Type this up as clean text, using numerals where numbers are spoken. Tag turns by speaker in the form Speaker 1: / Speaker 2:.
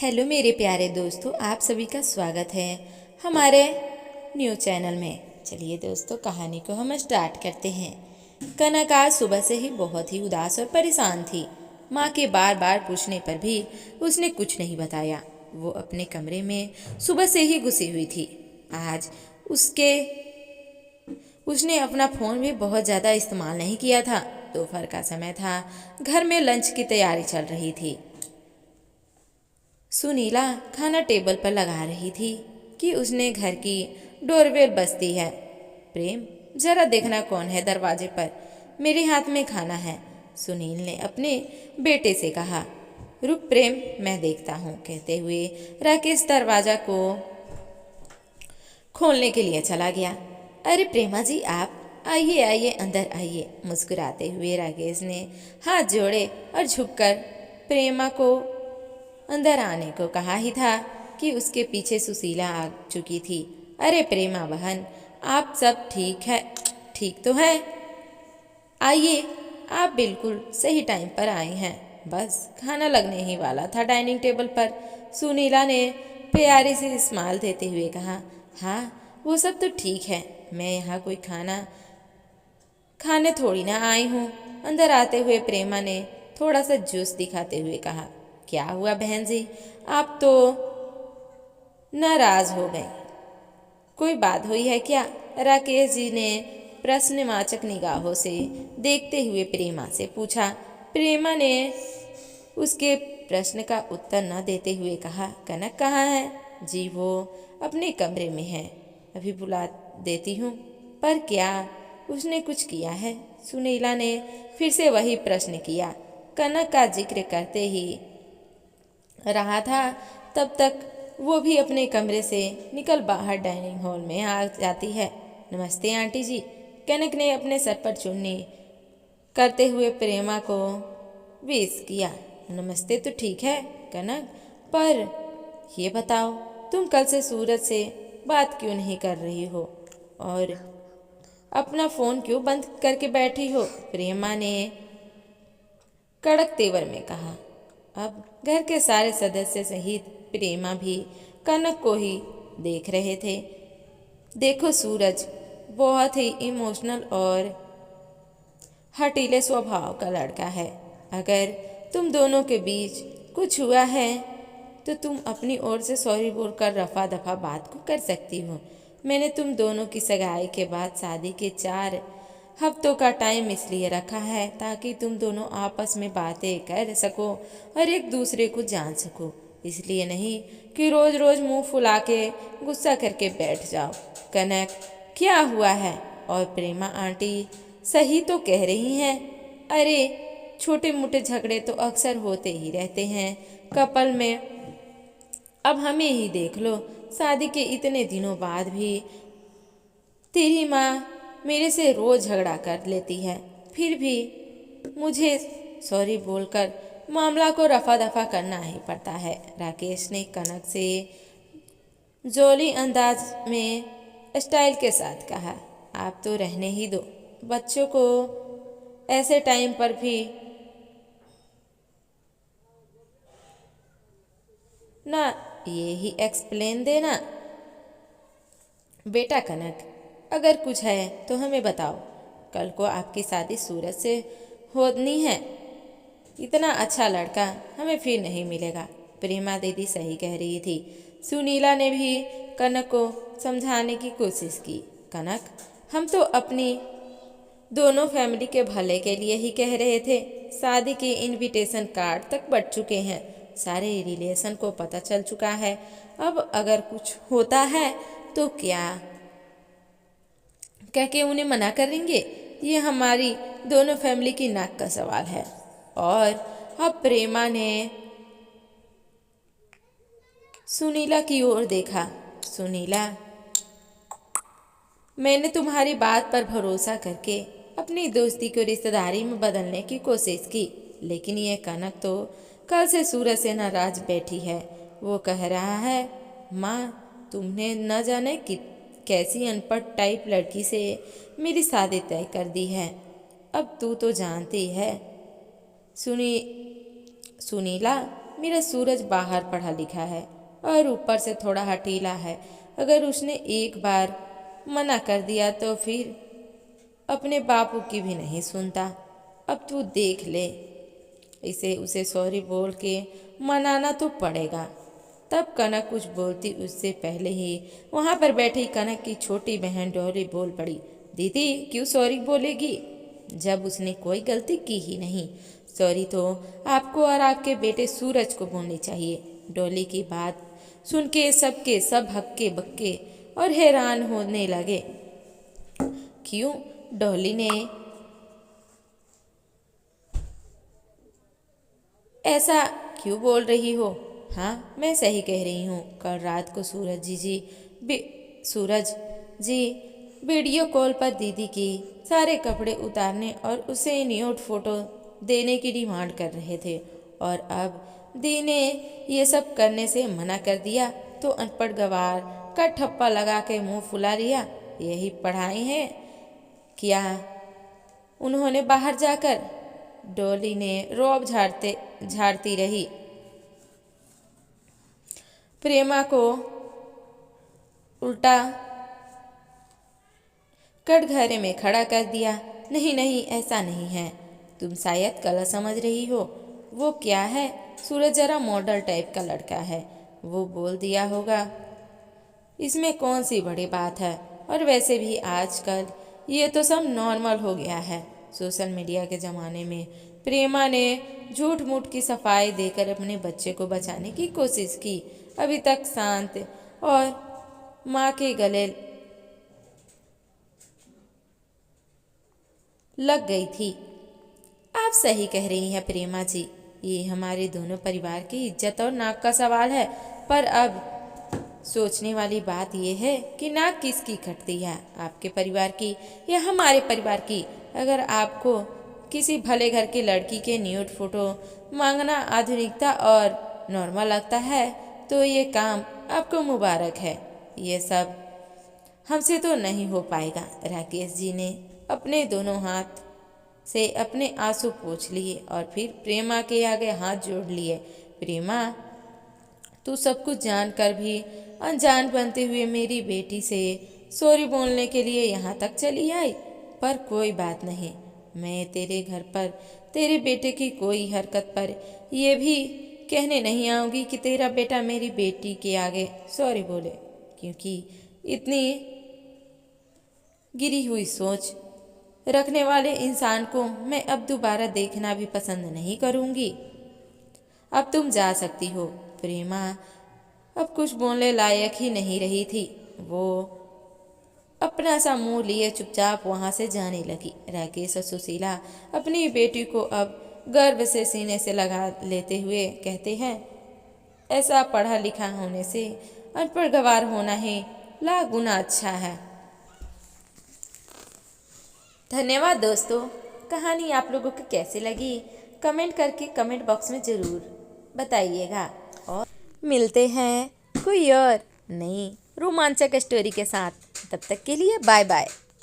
Speaker 1: Hello मेरे प्यारे दोस्तों, आप सभी का स्वागत है हमारे न्यू चैनल में। चलिए दोस्तों, कहानी को हम स्टार्ट करते हैं। कनक आज सुबह से ही बहुत ही उदास और परेशान थी। माँ के बार बार पूछने पर भी उसने कुछ नहीं बताया। वो अपने कमरे में सुबह से ही घुसी हुई थी। आज उसने अपना फ़ोन भी बहुत ज़्यादा इस्तेमाल नहीं किया था। दोपहर का समय था, घर में लंच की तैयारी चल रही थी। सुनीला खाना टेबल पर लगा रही थी कि उसने घर की डोरबेल बजती है। प्रेम, जरा देखना कौन है दरवाजे पर, मेरे हाथ में खाना है। सुनील ने अपने बेटे से कहा। रुक प्रेम, मैं देखता हूँ, कहते हुए राकेश दरवाजा को खोलने के लिए चला गया। अरे प्रेमा जी, आप आइए आइए, अंदर आइए, मुस्कुराते हुए राकेश ने हाथ जोड़े और झुककर प्रेमा को अंदर आने को कहा ही था कि उसके पीछे सुशीला आ चुकी थी। अरे प्रेमा बहन, आप सब ठीक तो है? आइए, आप बिल्कुल सही टाइम पर आई हैं। बस खाना लगने ही वाला था डाइनिंग टेबल पर। सुनीला ने प्यारी से स्माइल देते हुए कहा। हाँ, वो सब तो ठीक है, मैं यहाँ कोई खाना खाने थोड़ी ना आई हूँ। अंदर आते हुए प्रेमा ने थोड़ा सा जूस दिखाते हुए कहा। क्या हुआ बहन जी, आप तो नाराज हो गई? कोई बात हुई है क्या? राकेश जी ने प्रश्नवाचक निगाहों से देखते हुए प्रेमा से पूछा। प्रेमा ने उसके प्रश्न का उत्तर न देते हुए कहा। कनक कहाँ है? जी वो अपने कमरे में है, अभी बुला देती हूँ। पर क्या उसने कुछ किया है? सुनीला ने फिर से वही प्रश्न किया। कनक का जिक्र करते ही रहा था, तब तक वो भी अपने कमरे से निकल बाहर डाइनिंग हॉल में आ जाती है। नमस्ते आंटी जी, कनक ने अपने सर पर चुन्नी करते हुए प्रेमा को विश किया। नमस्ते तो ठीक है कनक, पर ये बताओ, तुम कल से सूरज से बात क्यों नहीं कर रही हो और अपना फ़ोन क्यों बंद करके बैठी हो? प्रेमा ने कड़क तेवर में कहा। अब घर के सारे सदस्य सहित प्रेमा भी कनक को ही देख रहे थे। देखो सूरज बहुत ही इमोशनल और हठीले स्वभाव का लड़का है। अगर तुम दोनों के बीच कुछ हुआ है तो तुम अपनी ओर से सॉरी बोलकर रफा दफा बात को कर सकती हो। मैंने तुम दोनों की सगाई के बाद शादी के 4 हफ्तों का टाइम इसलिए रखा है ताकि तुम दोनों आपस में बातें कर सको और एक दूसरे को जान सको। इसलिए नहीं कि रोज रोज मुंह फुला के गुस्सा करके बैठ जाओ। कनक, क्या हुआ है? और प्रेमा आंटी सही तो कह रही हैं। अरे छोटे मोटे झगड़े तो अक्सर होते ही रहते हैं कपल में। अब हमें ही देख लो, शादी के इतने दिनों बाद भी तेरी माँ मेरे से रोज झगड़ा कर लेती है, फिर भी मुझे सॉरी बोलकर मामला को रफा दफा करना ही पड़ता है। राकेश ने कनक से जोली अंदाज में स्टाइल के साथ कहा। आप तो रहने ही दो, बच्चों को ऐसे टाइम पर भी ना ये ही एक्सप्लेन देना। बेटा कनक, अगर कुछ है तो हमें बताओ। कल को आपकी शादी सूरज से होनी है। इतना अच्छा लड़का हमें फिर नहीं मिलेगा। प्रेमा दीदी सही कह रही थी। सुनीला ने भी कनक को समझाने की कोशिश की। कनक, हम तो अपनी दोनों फैमिली के भले के लिए ही कह रहे थे। शादी के इनविटेशन कार्ड तक बढ़ चुके हैं, सारे रिलेशन को पता चल चुका है। अब अगर कुछ होता है तो क्या कह के उन्हें मना करेंगे? ये हमारी दोनों फैमिली की नाक का सवाल है। और अब प्रेमा ने सुनीला की ओर देखा। सुनीला, मैंने तुम्हारी बात पर भरोसा करके अपनी दोस्ती को रिश्तेदारी में बदलने की कोशिश की, लेकिन ये कनक तो कल से सूरज से नाराज बैठी है। वो कह रहा है, माँ तुमने न जाने कि कैसी अनपढ़ टाइप लड़की से मेरी शादी तय कर दी है। अब तू तो जानती है सुनीला, मेरा सूरज बाहर पढ़ा लिखा है और ऊपर से थोड़ा हठीला है। अगर उसने एक बार मना कर दिया तो फिर अपने बापू की भी नहीं सुनता। अब तू देख ले, इसे उसे सॉरी बोल के मनाना तो पड़ेगा। तब कनक कुछ बोलती उससे पहले ही वहाँ पर बैठी कनक की छोटी बहन डॉली बोल पड़ी, दीदी क्यों सॉरी बोलेगी जब उसने कोई गलती की ही नहीं। सॉरी तो आपको और आपके बेटे सूरज को बोलनी चाहिए। डॉली की बात सुन के सबके सब हक्के बक्के और हैरान होने लगे। क्यों डॉली ने ऐसा क्यों बोल रही हो? हाँ मैं सही कह रही हूँ। कल रात को सूरज जी वीडियो कॉल पर दीदी की सारे कपड़े उतारने और उसे न्यूड फोटो देने की डिमांड कर रहे थे, और अब दी ने ये सब करने से मना कर दिया तो अनपढ़ गवार का ठप्पा लगा के मुंह फुला लिया। यही पढ़ाई है क्या उन्होंने बाहर जाकर? डॉली ने रौब झाड़ती रही। प्रेमा को उल्टा कटघरे में खड़ा कर दिया। नहीं नहीं ऐसा नहीं है, तुम शायद गलत समझ रही हो। वो क्या है, सूरज जरा मॉडल टाइप का लड़का है, वो बोल दिया होगा। इसमें कौन सी बड़ी बात है, और वैसे भी आजकल ये तो सब नॉर्मल हो गया है। सोशल मीडिया के ज़माने में प्रेमा ने झूठ मूठ की सफाई देकर अपने बच्चे को बचाने की कोशिश की। अभी तक शांत और माँ के गले लग गई थी। आप सही कह रही हैं प्रेमा जी, ये हमारे दोनों परिवार की इज्जत और नाक का सवाल है। पर अब सोचने वाली बात यह है कि नाक किसकी कटती है, आपके परिवार की या हमारे परिवार की? अगर आपको किसी भले घर की लड़की के न्यूड फोटो मांगना आधुनिकता और नॉर्मल लगता है तो ये काम आपको मुबारक है। ये सब हमसे तो नहीं हो पाएगा। राकेश जी ने अपने दोनों हाथ से अपने आंसू पोंछ लिए और फिर प्रेमा के आगे हाथ जोड़ लिए। प्रेमा, तू सब कुछ जानकर भी अनजान बनते हुए मेरी बेटी से सॉरी बोलने के लिए यहाँ तक चली आई। पर कोई बात नहीं, मैं तेरे घर पर तेरे बेटे की कोई हरकत पर यह भी कहने नहीं आऊँगी कि तेरा बेटा मेरी बेटी के आगे सॉरी बोले, क्योंकि इतनी गिरी हुई सोच रखने वाले इंसान को मैं अब दोबारा देखना भी पसंद नहीं करूँगी। अब तुम जा सकती हो। प्रेमा अब कुछ बोलने लायक ही नहीं रही थी। वो अपना सा मुंह लिए चुपचाप वहाँ से जाने लगी। राकेश और सुशीला अपनी बेटी को अब गर्व से सीने से लगा लेते हुए कहते हैं, ऐसा पढ़ा लिखा होने से अनपढ़ गवार होना ही लाख गुना अच्छा है। धन्यवाद दोस्तों। कहानी आप लोगों को कैसी लगी कमेंट करके कमेंट बॉक्स में ज़रूर बताइएगा, और मिलते हैं कोई और नई रोमांचक स्टोरी के साथ। तब तक के लिए बाय बाय।